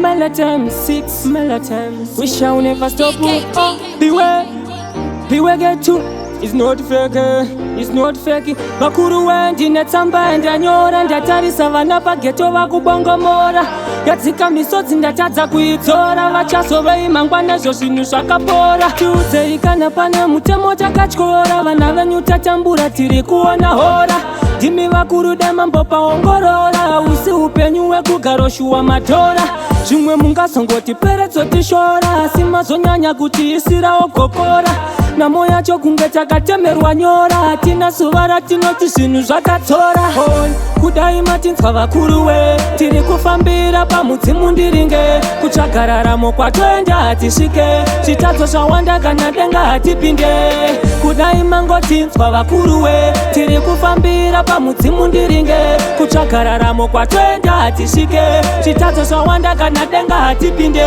Melatonin 6 melatonin. We shall never stop. Beware get to. It's not fake, it's not fake. Bakuru wendi netsamba ndanyora ndatarisa vana pageto vakubongomora. Yatsika misodzi ndatadza kuidzora. Vachazova imangwana zvinhu zvakapora. Tiudzei kana pane mutemo takatyora. Vana venyu tatambura tiri kuona hora. Ndimi vakuru demambopaongorora. Usi upenyu wekugara shuwa matora. Zvimwe mungazongoti peredzo tishora. Asi mazonyanya kuti isirawo gokora. Namo yacho kunge takatemerwa nyora. Tina zuva ratinoti zvinhu zvakatsora. Kudai matinzwa vakuru we. Tiri kufambira pamudzimu ndiringe. Kutsvaga raramo kwatoenda hatisvike. Zvitadzo zvawanda kana denga hatipinde. Kudai mangotinzwa vakuru we. Tiri kufambira pamudzimu ndiringe. Kutsvaga raramo kwatoenda hatisvike. Zvitadzo zvawanda kana denga hatipinde.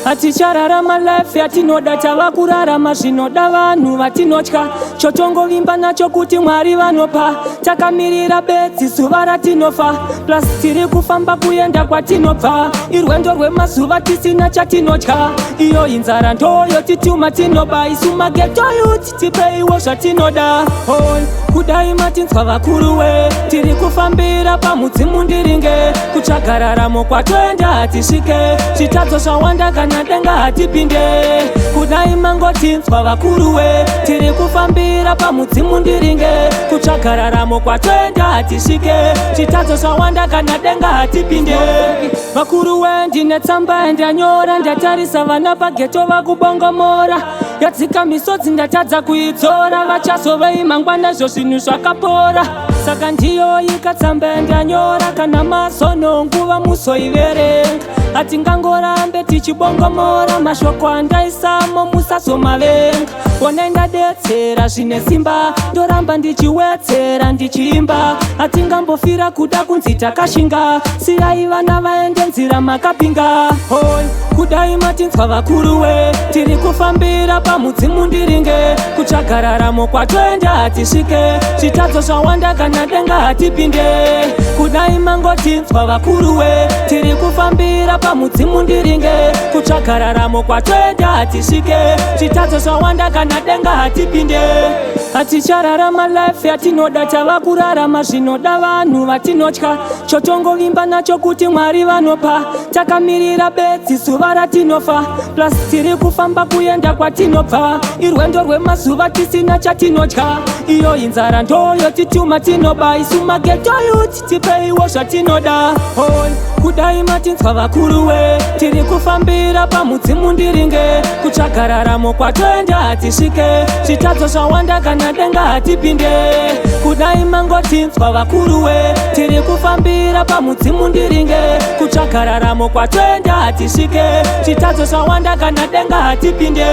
Hatichararama life yatinoda. Tava kurarama zvinoda vanhu vatinotya. Chotongovimba nacho kuti Mwari vanopa. Takamirira bedzi zuva ratinofa. Plus tiri kufamba kuenda kwatinobva. Irwendo rwemazuva tisina chatinotya. Iyo inzara ndoyo tituma tinoba. Isu mageto youth tipeiwo zvatinoda. Kudai matinzwa vakuru we. Tiri kufambira pamudzimu ndiringe. Kutsvaga raramo kwatoenda hatisvike. Zvitadzo zvawanda kana denga hatipinde. Kudai mangotinzwa vakuru we. Tiri kufambira pamudzimu ndiringe. Kutsvaga raramo kwatoenda hatisvike. Zvitadzo zvawanda kana denga hatipinde. Vakuru we ndine tsamba ndanyora. Ndatarisa vana pageto vakubongomora. Yatsika misodzi ndatadza kuidzora. Vachazova imangwana zvinhu zvakapora. Saka ndiyo ikatsamba ndanyora. Kana mazono nguva musoiverenga. Hatingangorambe tichibongomora. Mashoko andaisamo musazomavenga. Onai ndadetsera zvine simba. Ndoramba ndichiwedzera ndichiimba. Hatingambofira kuda kunzi takashinga. Sirai vana vaende nzira makapinga. Kudai matinzwa vakuru we. Tiri kufambira pamudzimu ndiringe. Kutsvaga raramo kwatoenda hatisvike. Zvitadzo zvawanda kana denga hatipinde. Kudai mangotinzwa vakuru we. Tiri kufambira pamudzimu ndiringe. Kutsvaga raramo kwatoenda hatisvike. Zvitadzo zvawanda kana denga hatipinde. Hatichararama life yatinoda. Tava kurarama zvinoda vanhu vatinotya. Chotongovimba nacho kuti Mwari vanopa. Takamirira bedzi zuva ratinofa. Plus tiri kufamba kuenda kwatinobva. Irwendo rwemazuva tisina chatinotya. Iyo inzara ndoyo tituma tinoba. Isu mageto youth tipeiwo zvatinoda. Kudai matinzwa vakuru we. Tiri kufambira pamudzimu ndiringe. Kutsvaga raramo kwatoenda hatisvike. Zvitadzo zvawanda kana denga hatipinde. Kudai mangotinzwa vakuru we. Tiri kufambira pamudzimu ndiringe. Kutsvaga raramo kwatoenda hatisvike. Zvitadzo zvawanda kana denga hatipinde.